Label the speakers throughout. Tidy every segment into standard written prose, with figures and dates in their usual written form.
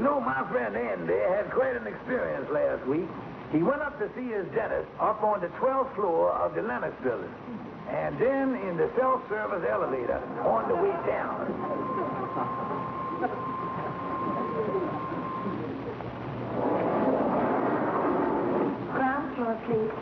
Speaker 1: know, my friend Andy had quite an experience last week. He went up to see his dentist up on the 12th floor of the Lennox building, and then in the self-service elevator on the way down.
Speaker 2: Ground floor, please.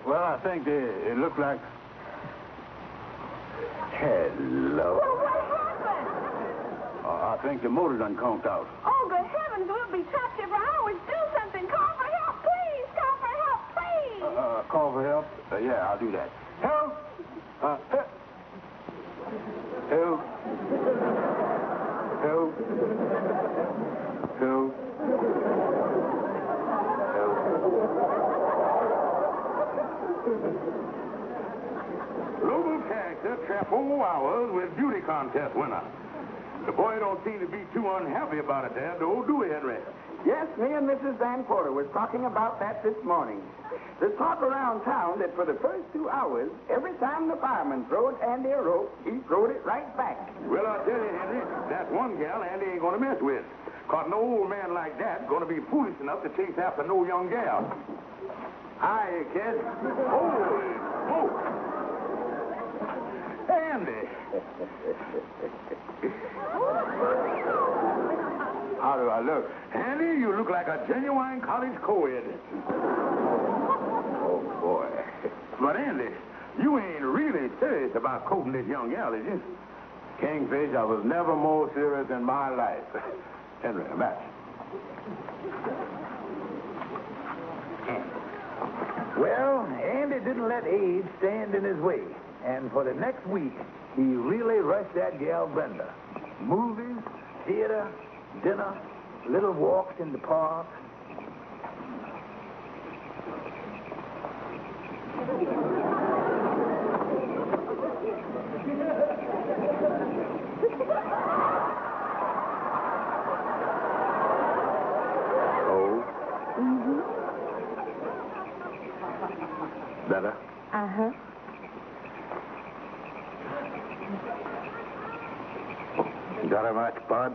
Speaker 3: Well, I think it looked like...
Speaker 1: Hello.
Speaker 2: Well, what happened?
Speaker 3: I think the motor done conked out.
Speaker 2: Oh, good heavens, we'll be trapped here for hours. Do something. Call for help, please. Call for help, please.
Speaker 3: Call for help? Yeah, I'll do that. Help! Help! Help! Help! Help!
Speaker 4: Local character trap 4 hours with beauty contest winner. The boy don't seem to be too unhappy about it there, though, do we, Henry?
Speaker 5: Yes, me and Mrs. Van Porter was talking about that this morning. There's talk around town that for the first 2 hours, every time the fireman throwed Andy a rope, he throwed it right back.
Speaker 4: Well, I'll tell you, Henry, that's one gal Andy ain't gonna mess with. Cause no old man like that gonna be foolish enough to chase after no young gal.
Speaker 3: Hi, kid.
Speaker 4: Holy smoke! Andy!
Speaker 3: How do I look?
Speaker 4: Andy, you look like a genuine college co-ed.
Speaker 3: Oh, boy.
Speaker 4: But, Andy, you ain't really serious about courting this young gal, is you?
Speaker 3: Kingfish, I was never more serious in my life. Henry, a match.
Speaker 1: Well, Andy didn't let age stand in his way. And for the next week, he really rushed that gal Brenda. Movies, theater, dinner, little walks in the park.
Speaker 3: Oh?
Speaker 2: Mm-hmm.
Speaker 3: Better?
Speaker 2: Uh-huh.
Speaker 3: Got a much, Bud?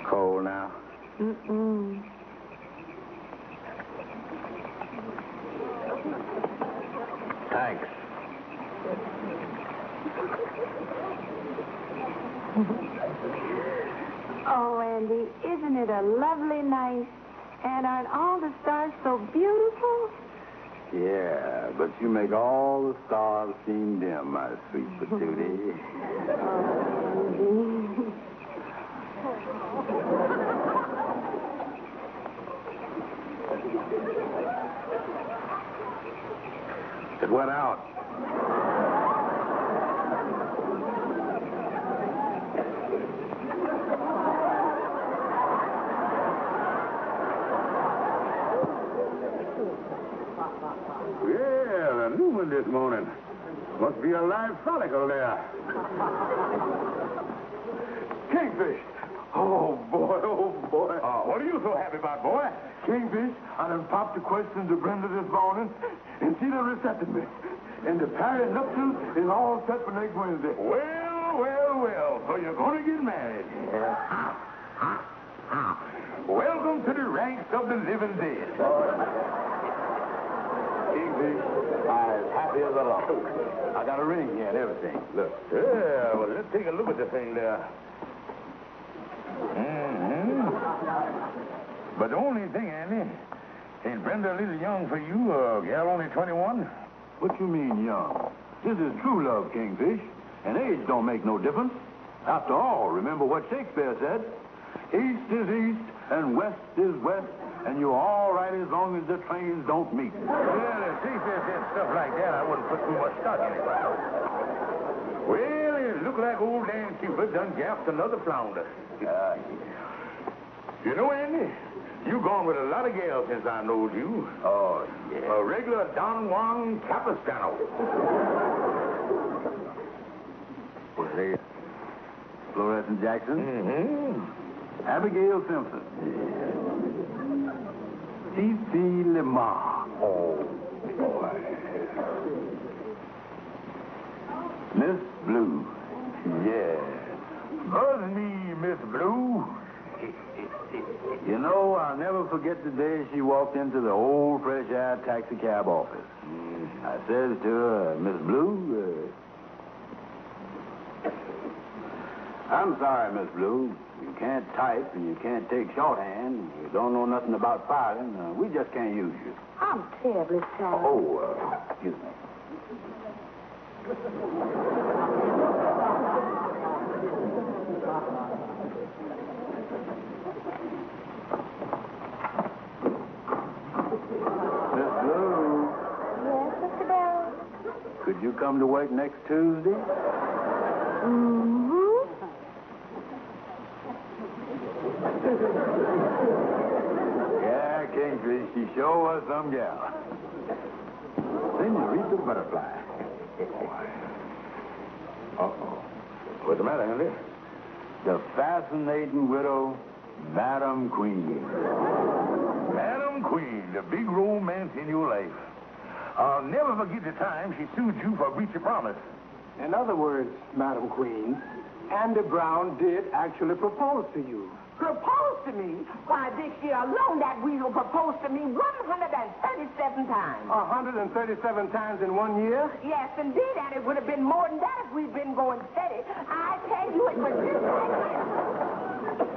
Speaker 3: Cold now?
Speaker 2: Mm-mm.
Speaker 3: Thanks.
Speaker 2: Oh, Andy, isn't it a lovely night? And aren't all the stars so beautiful?
Speaker 3: Yeah, but you make all the stars seem dim, my sweet patootie. It went out.
Speaker 4: Yeah, a new one this morning. Must be a live follicle there. Kingfish!
Speaker 3: Oh, boy, oh, boy.
Speaker 4: What are you so happy about, boy?
Speaker 3: Kingfish, I done popped the question to Brenda this morning, and she done recepted me. And the Paris nuptials is all set for next Wednesday.
Speaker 4: Well, well, well. So you're going to get married. Welcome to the ranks of the living dead.
Speaker 3: Kingfish, I'm as happy as a lark. I got a ring here and everything. Look.
Speaker 4: Yeah, well, let's take a look at the thing there. Mm-hmm. But the only thing, Andy, ain't Brenda a little young for you, a gal only 21?
Speaker 3: What you mean, young? This is true love, Kingfish. And age don't make no difference. After all, remember what Shakespeare said. East is east and west is west, and you're all right as long as the trains don't meet.
Speaker 4: Well, if Shakespeare said stuff like that, I wouldn't put too much stock in it. Well, it looked like old Dan Cupid done gapped another flounder. You know, Andy, you gone with a lot of gals since I knowed you.
Speaker 3: Oh, yeah.
Speaker 4: A regular Don Juan Capistrano.
Speaker 3: Well, hey, Fluorescent Jackson.
Speaker 1: Mm-hmm.
Speaker 3: Abigail Simpson. T.C. Lamar.
Speaker 1: Oh, boy.
Speaker 3: Miss Blue.
Speaker 1: Yeah. Buzz me, Miss Blue.
Speaker 3: You know, I'll never forget the day she walked into the old Fresh Air taxi cab office. I says to her, Miss Blue, I'm sorry, Miss Blue. You can't type and you can't take shorthand. You don't know nothing about filing. We just can't use you.
Speaker 2: I'm terribly sorry.
Speaker 3: Oh, excuse me. Miss Blue,
Speaker 2: Yes, Mr. Darrell?
Speaker 3: could you come to work next Tuesday?
Speaker 2: Mm-hmm.
Speaker 3: Yeah, Kingfish, she sure was some gal. Senorita Butterfly.
Speaker 4: Uh-oh. What's the matter, Henry?
Speaker 3: The fascinating widow, Madam Queen.
Speaker 1: Madam Queen, the big romance in your life. I'll never forget the time she sued you for breach of promise.
Speaker 6: In other words, Madam Queen, Andy Brown did actually propose to you.
Speaker 7: Proposed to me? Why, this year alone, that weasel proposed to me 137 times.
Speaker 6: 137 times in 1 year?
Speaker 7: Yes, indeed, and it would have been more than that if we'd been going steady. I tell you, it was just like this.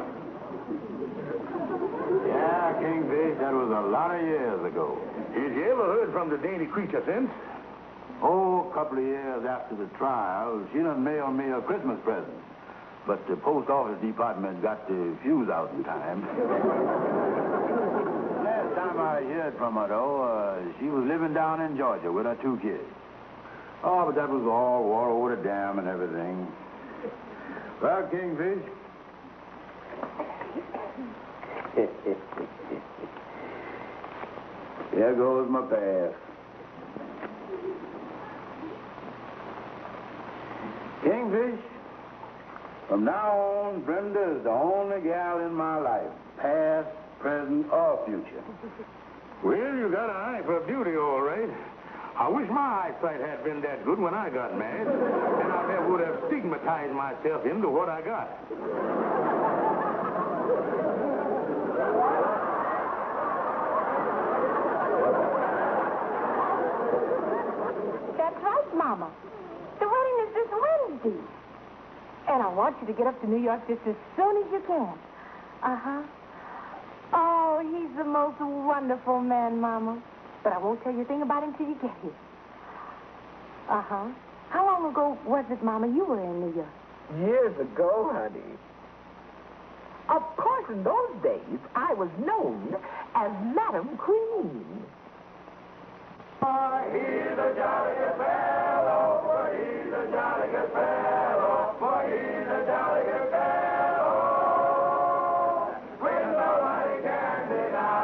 Speaker 3: Yeah, Kingfish, that was a lot of years ago.
Speaker 1: Has you ever heard from the dainty creature since?
Speaker 3: Oh, a couple of years after the trial, she done mailed me a Christmas present. But the post office department got the fuse out in time. Last time I heard from her, though, she was living down in Georgia with her 2 kids. Oh, but that was all water over the dam and everything. Well, Kingfish. There goes my pass. Kingfish, from now on, Brenda is the only gal in my life, past, present, or future.
Speaker 1: Well, you got an eye for beauty, all right. I wish my eyesight had been that good when I got married. Then I never would have stigmatized myself into what I got.
Speaker 2: That's right, Mama. The wedding is this Wednesday. And I want you to get up to New York just as soon as you can. Uh-huh. Oh, he's the most wonderful man, Mama. But I won't tell you a thing about him till you get here. Uh-huh. How long ago was it, Mama, you were in New York?
Speaker 7: Years ago, honey. Of course, in those days, I was known as Madam Queen.
Speaker 1: He's a jolly good fellow, for he's a jolly good fellow, for he's a jolly good fellow, when nobody can deny.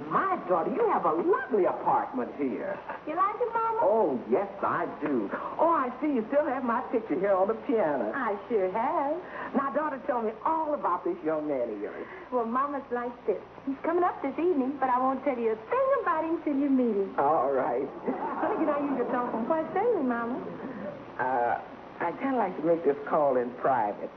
Speaker 7: My daughter, you have a lovely apartment here.
Speaker 2: You like it, Mama?
Speaker 7: Oh, yes, I do. Oh, I see you still have my picture here on the piano.
Speaker 2: I sure have.
Speaker 7: Now, daughter, tell me all about this young man of yours.
Speaker 2: Well, Mama's like this. He's coming up this evening, but I won't tell you a thing about him till you meet him.
Speaker 7: All right.
Speaker 2: When can I use your telephone? Why, certainly, Mama.
Speaker 7: I'd kind of like to make this call in private.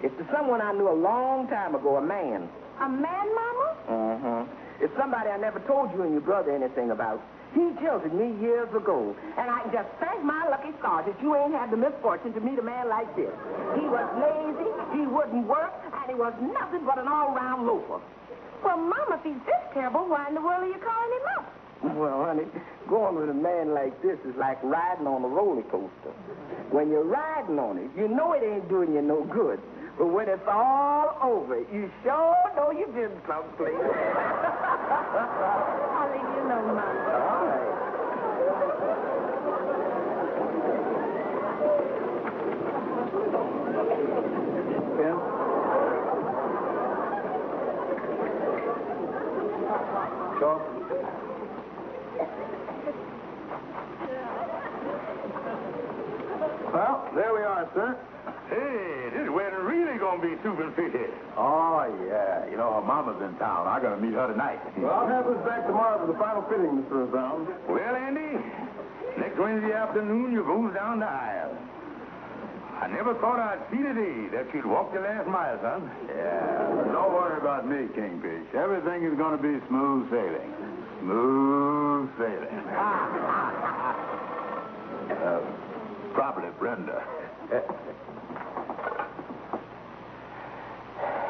Speaker 7: It's to someone I knew a long time ago, a man.
Speaker 2: A man, Mama?
Speaker 7: Mm-hmm. It's somebody I never told you and your brother anything about. He jilted me years ago, and I just thank my lucky stars that you ain't had the misfortune to meet a man like this. He was lazy, he wouldn't work, and he was nothing but an all-round loafer.
Speaker 2: Well, Mama, if he's this terrible, why in the world are you calling him up?
Speaker 7: Well, honey, going with a man like this is like riding on a roller coaster. When you're riding on it, you know it ain't doing you no good. But when it's all over, you sure know you've been someplace.
Speaker 2: I'll leave you alone, Mom.
Speaker 7: All right.
Speaker 3: Sure. Well, there we are, sir.
Speaker 4: Hey, this wedding really gonna be super fishy.
Speaker 3: Oh, yeah. You know, her mama's in town. I gotta meet her tonight.
Speaker 6: Well, I'll have this back tomorrow for the final fitting, Mr. Brown.
Speaker 4: Well, Andy, next Wednesday afternoon you goes down the aisle. I never thought I'd see the day that you'd walk the last mile, son.
Speaker 3: Yeah. Don't worry about me, Kingfish. Everything is gonna be smooth sailing. Smooth sailing. Properly, Brenda.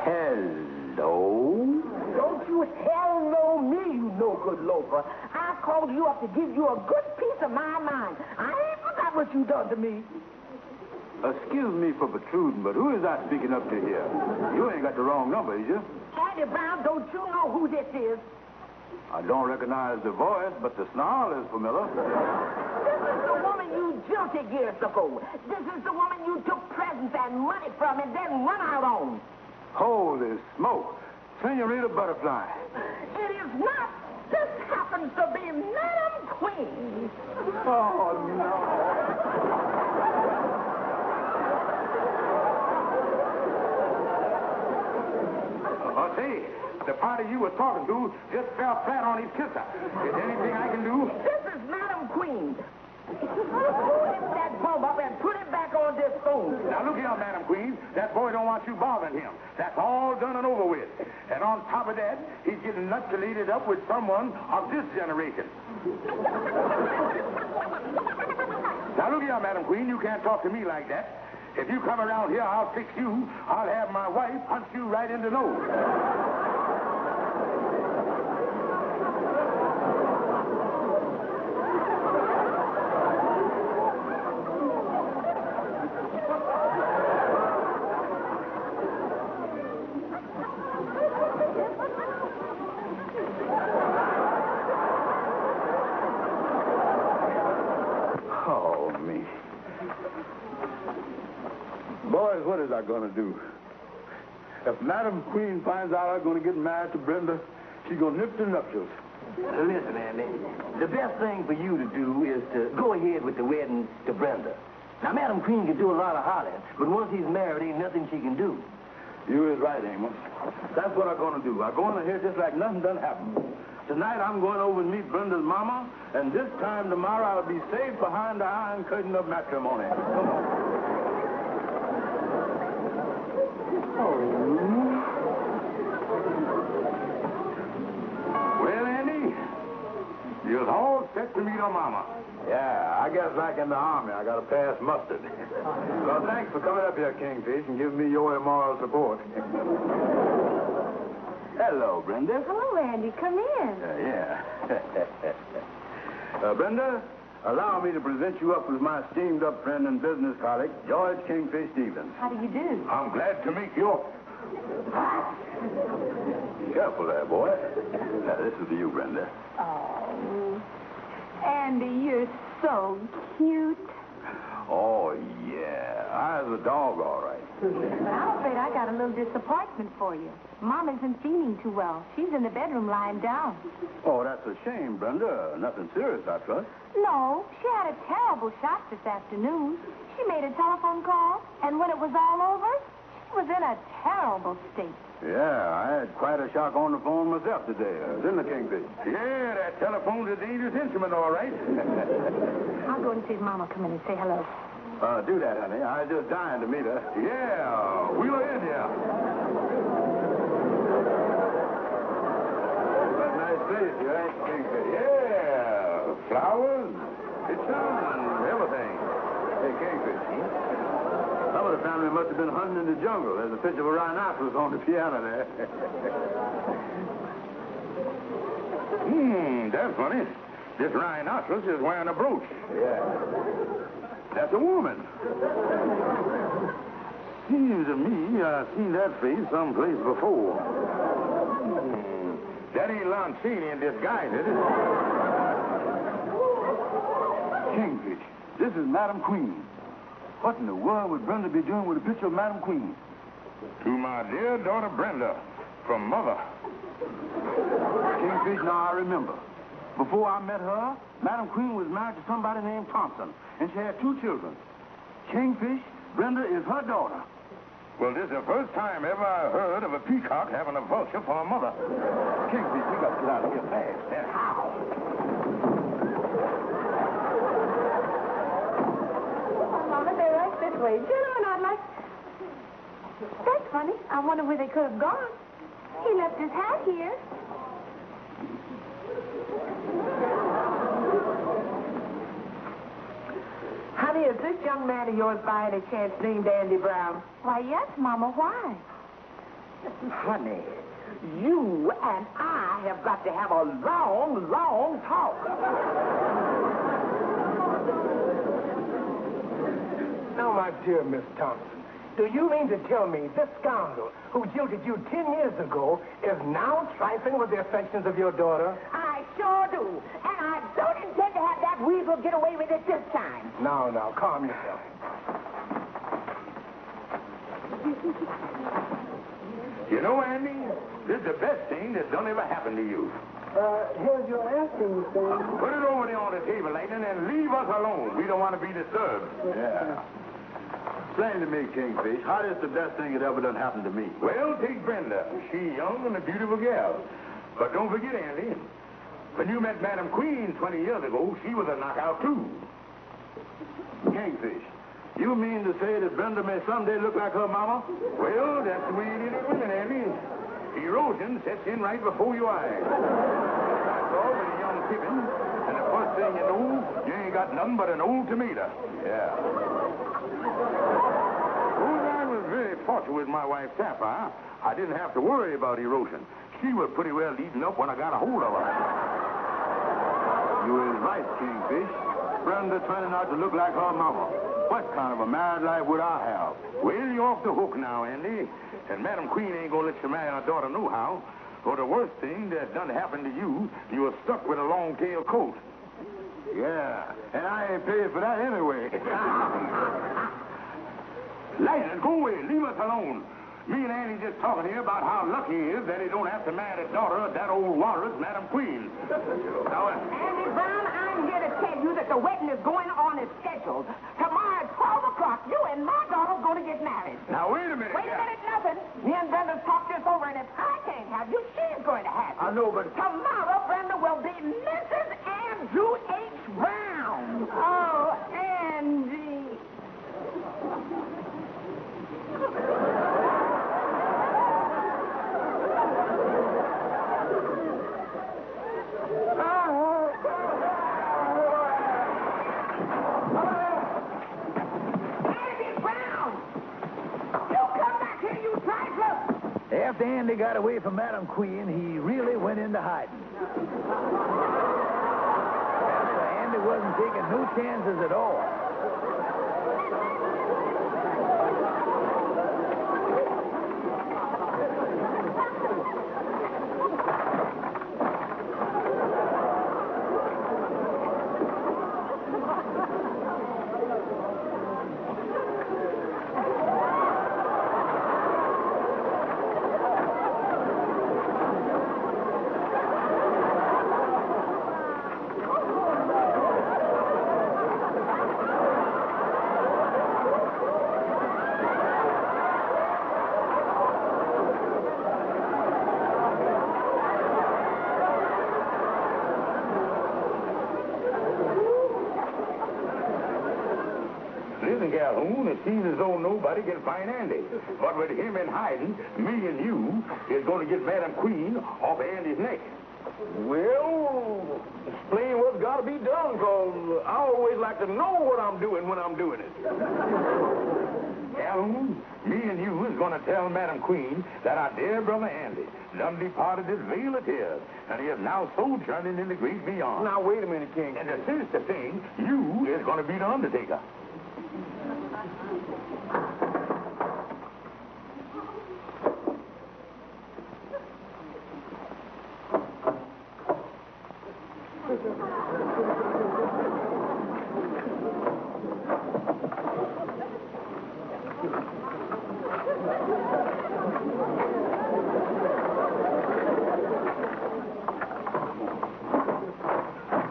Speaker 3: Hello?
Speaker 7: Don't you hello me, you no-good loafer. I called you up to give you a good piece of my mind. I ain't forgot what you done to me.
Speaker 3: Excuse me for protruding, but who is that speaking up to here? You ain't got the wrong number, is you?
Speaker 7: Andy Brown, don't you know who this is?
Speaker 3: I don't recognize the voice, but the snarl is familiar.
Speaker 7: This is the woman you jilted years ago. This is the woman you took presents and money from and then run out on.
Speaker 3: Holy smoke. Senorita Butterfly.
Speaker 7: It is not. This happens to be Madam Queen.
Speaker 3: Oh, no.
Speaker 4: Say, the party you were talking to just fell flat on his kisser. Is there anything I can do?
Speaker 7: This is Madam Queen. Lift that bulb up and put it back on this phone.
Speaker 4: Now, look here, Madam Queen. That boy don't want you bothering him. That's all done and over with. And on top of that, he's getting nutulated up with someone of this generation. Now, look here, Madam Queen. You can't talk to me like that. If you come around here, I'll fix you. I'll have my wife punch you right in the nose.
Speaker 3: Oh, me. Boys, what is I going to do? If Madam Queen finds out I'm going to get married to Brenda, she's going to nip the nuptials.
Speaker 8: Listen, Andy, the best thing for you to do is to go ahead with the wedding to Brenda. Now, Madam Queen can do a lot of hollering, but once he's married, ain't nothing she can do.
Speaker 3: You is right, Amos. That's what I'm going to do. I'm going to hear just like nothing done happened. Tonight, I'm going over and meet Brenda's mama, and this time tomorrow, I'll be safe behind the iron curtain of matrimony. Come on.
Speaker 4: Well, Andy, you're all set to meet her mama.
Speaker 3: Yeah, I guess like in the army, I got to pass mustard. Well, thanks for coming up here, Kingfish, and giving me your immoral support. Hello, Brenda.
Speaker 2: Hello, Andy. Come in.
Speaker 3: Yeah. Brenda, allow me to present you up with my steamed-up friend and business colleague, George Kingfish Stevens.
Speaker 2: How do you do?
Speaker 4: I'm glad to meet you.
Speaker 3: Careful there, boy. Now, this is for you, Brenda.
Speaker 2: Oh, Andy, you're so cute.
Speaker 3: Oh, yeah. I was a dog, all right.
Speaker 2: But I'm afraid I got a little disappointment for you. Mom isn't feeling too well. She's in the bedroom lying down.
Speaker 3: Oh, that's a shame, Brenda. Nothing serious, I trust.
Speaker 2: No, she had a terrible shock this afternoon. She made a telephone call, and when it was all over, she was in a terrible state.
Speaker 3: Yeah, I had quite a shock on the phone myself today. Didn't the Kingfish?
Speaker 4: Yeah, that telephone's a dangerous instrument, all right.
Speaker 2: I'll go and see if Mama come in and say hello.
Speaker 3: Do that, honey. I was just dying to meet her.
Speaker 4: Yeah, wheel her in here.
Speaker 3: What a nice place, you ain't Kingfish.
Speaker 4: Yeah, flowers, pictures, and everything.
Speaker 3: Hey, Kingfish. Some of the family must have been hunting in the jungle. There's a picture of a rhinoceros on the piano there.
Speaker 4: That's funny. This rhinoceros is wearing a brooch.
Speaker 3: Yeah.
Speaker 4: That's a woman. Seems to me I've seen that face someplace before. That ain't Lancini in disguise, is it?
Speaker 3: Kingfish, this is Madam Queen. What in the world would Brenda be doing with a picture of Madam Queen?
Speaker 4: To my dear daughter Brenda, from Mother.
Speaker 3: Kingfish, now I remember. Before I met her, Madam Queen was married to somebody named Thompson, and she had 2 children. Kingfish, Brenda is her daughter.
Speaker 4: Well, this is the first time ever I heard of a peacock having a vulture for a mother.
Speaker 3: Kingfish, we got to get out of here fast.
Speaker 4: And how?
Speaker 2: Mama, they're right this way. Gentlemen, I'd like... That's funny. I wonder where they could have gone. He left his hat here.
Speaker 7: Honey, is this young man of yours by any chance named Andy Brown?
Speaker 2: Why, yes, Mama. Why?
Speaker 7: Honey, you and I have got to have a long, long talk.
Speaker 6: Now, my dear Miss Thompson, do you mean to tell me this scoundrel who jilted you 10 years ago is now trifling with the affections of your daughter?
Speaker 7: I sure do. And I don't intend to have that weasel get away with it this time.
Speaker 6: Now, calm yourself.
Speaker 4: You know, Andy, this is the best thing that done ever happen to you.
Speaker 6: Here's your asking, Sam.
Speaker 4: Put it over there on the table, Lightning, and leave us alone. We don't want to be disturbed.
Speaker 3: Yeah. Explain to me, Kingfish, how is the best thing that ever done happened to me?
Speaker 4: Well, take Brenda. She young and a beautiful gal. But don't forget, Andy, when you met Madam Queen 20 years ago, she was a knockout, too.
Speaker 3: Kingfish, you mean to say that Brenda may someday look like her mama?
Speaker 4: Well, that's the way it is with women, Andy. Erosion sets in right before your eyes. Starts off with a young pippin, and the first thing you know, you ain't got nothing but an old tomato.
Speaker 3: Yeah.
Speaker 4: Well, I was very fortunate with my wife, Sapphire. I didn't have to worry about erosion. She was pretty well eaten up when I got a hold of her.
Speaker 3: You is right, Kingfish. Brenda turning out to look like her mama. What kind of a married life would I have?
Speaker 4: Well, you're off the hook now, Andy. And Madam Queen ain't gonna let you marry her daughter nohow. For the worst thing that done happened to you, you were stuck with a long-tailed coat.
Speaker 3: Yeah, and I ain't paid for that anyway.
Speaker 4: Lightning, go away. Leave us alone. Me and Andy just talking here about how lucky he is that he don't have to marry the daughter of that old walrus, Madam Queen. Now,
Speaker 7: Andy Brown, I'm here to tell you that the wedding is going on as scheduled. Tomorrow at 12 o'clock, you and my daughter's going to get married.
Speaker 4: now, wait a minute.
Speaker 7: Wait a minute, nothing. Me and Brenda's talked this over, and if I can't have you, she's going to have you.
Speaker 3: I know, but...
Speaker 7: Tomorrow, Brenda will be Mrs. Andrew H. Brown.
Speaker 2: Oh, Andy.
Speaker 7: Andy Brown! You come back here, you trifler!
Speaker 1: After Andy got away from Madam Queen, he really went into hiding. Andy wasn't taking no chances at all.
Speaker 4: Listen, Calhoun, it seems as though nobody can find Andy. But with him in hiding, me and you is going to get Madam Queen off Andy's neck. Well, explain what's got to be done, because I always like to know what I'm doing when I'm doing it.
Speaker 3: Calhoun, me and you is going to tell Madam Queen that our dear brother Andy done departed this vale of tears, and he is now sojourning in the great beyond.
Speaker 4: Now, wait a minute, King.
Speaker 3: And the sinister thing, you is going to be the undertaker.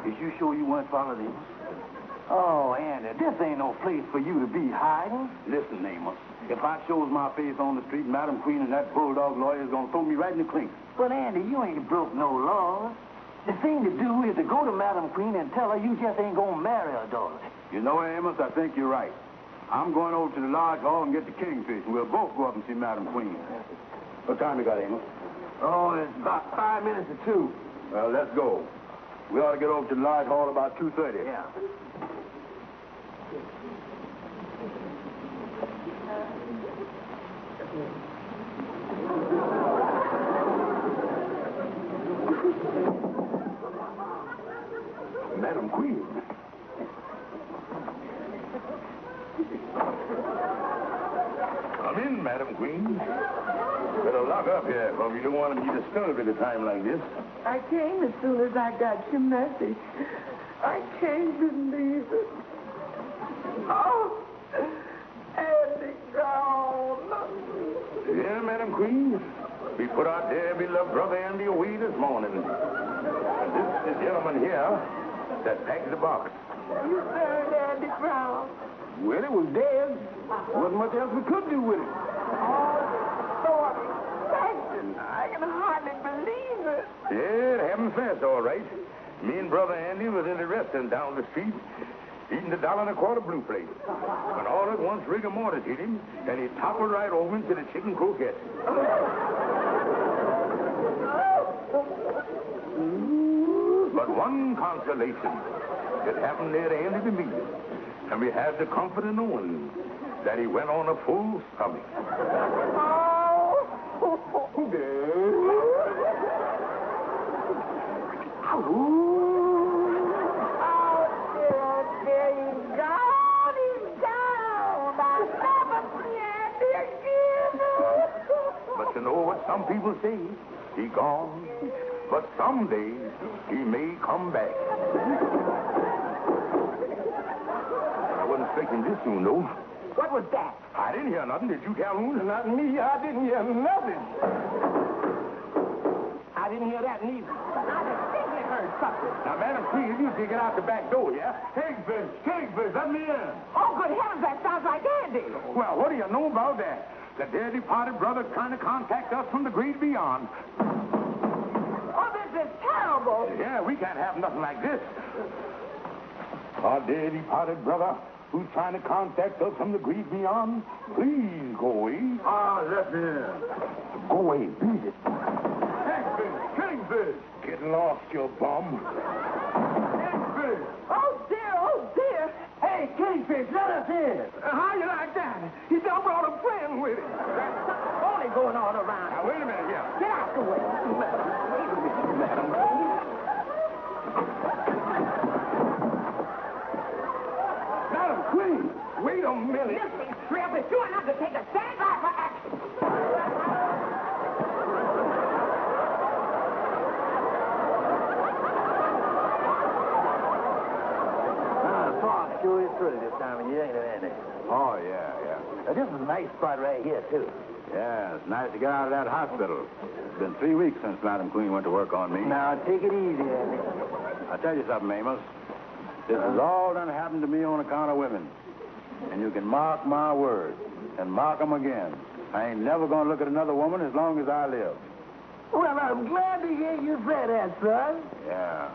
Speaker 8: Is you sure you weren't following him? Oh, Andy, this ain't no place for you to be hiding.
Speaker 3: Listen, Amos, if I shows my face on the street, Madam Queen and that bulldog lawyer is going to throw me right in the clink.
Speaker 8: But, Andy, you ain't broke no laws. The thing to do is to go to Madam Queen and tell her you just ain't gonna marry her daughter.
Speaker 3: You know, Amos, I think you're right. I'm going over to the lodge hall and get the kingfish, and we'll both go up and see Madam Queen. What time you got, Amos?
Speaker 8: Oh, it's about 5 minutes to 2.
Speaker 3: Well, let's go. We ought to get over to the lodge hall about 2:30.
Speaker 8: Yeah.
Speaker 3: Madam Queen. Come in, Madam Queen. Better lock up here, for you don't want to be disturbed at a time like this.
Speaker 7: I came as soon as I got your message. I can't believe it. Oh, Andy gone.
Speaker 3: Yeah, Madam Queen. We put our dear beloved brother Andy away this morning. And this is the gentleman here that packed the box.
Speaker 7: You buried Andy Brown.
Speaker 3: Well, it was dead. Wasn't much else we could do with it.
Speaker 7: Lord, Saxon, I can hardly believe it.
Speaker 3: Yeah, it happened fast, all right. Me and brother Andy was in the restaurant down the street, eating the $1.25 blue plate. When all at once rigor mortis hit him, and he toppled right over into the chicken croquette. But one consolation. It happened there to Andy to me. And we had the comfort of knowing that he went on a full stomach. But you know what some people say? He gone. But someday he may come back. I wasn't expecting this soon, though.
Speaker 7: What was that?
Speaker 3: I didn't hear nothing. Did you, Calhoun?
Speaker 6: Not me. I didn't hear nothing.
Speaker 7: I didn't hear that neither. I distinctly heard something.
Speaker 3: Now, Madam Queen, you can get out the back door, yeah? Kingfish, let me in.
Speaker 7: Oh, good heavens, that sounds like Andy.
Speaker 3: Well, what do you know about that? The dear departed brother trying to contact us from the great beyond.
Speaker 7: Oh, this is terrible.
Speaker 3: Yeah, we can't have nothing like this. Our dear departed brother, who's trying to contact us from the great beyond, please go away.
Speaker 4: Let me in.
Speaker 3: Go away, beat it.
Speaker 4: Kingfish!
Speaker 3: Get lost, you bum.
Speaker 4: Kingfish!
Speaker 7: Oh, dear.
Speaker 8: Hey, Kingfish, let us in.
Speaker 6: How you like that? He done brought a friend with him.
Speaker 7: There's something only going on around.
Speaker 3: Now, wait a minute here.
Speaker 7: Get out the way.
Speaker 3: Madam Queen.
Speaker 6: Wait a minute.
Speaker 7: Listen, Shrimp, if you and Undertaker stand by for action.
Speaker 8: The park sure is pretty this time of year, ain't it, Andy?
Speaker 3: Oh, yeah.
Speaker 8: Now, this is a nice spot right here, too.
Speaker 3: Yeah, it's nice to get out of that hospital. It's been 3 weeks since Madam Queen went to work on me.
Speaker 8: Now, take it easy, Andy.
Speaker 3: I'll tell you something, Amos. This has all done happened to me on account of women. And you can mark my words, and mark 'em again. I ain't never gonna look at another woman as long as I live.
Speaker 8: Well, I'm glad to hear you say that, son.
Speaker 3: Yeah.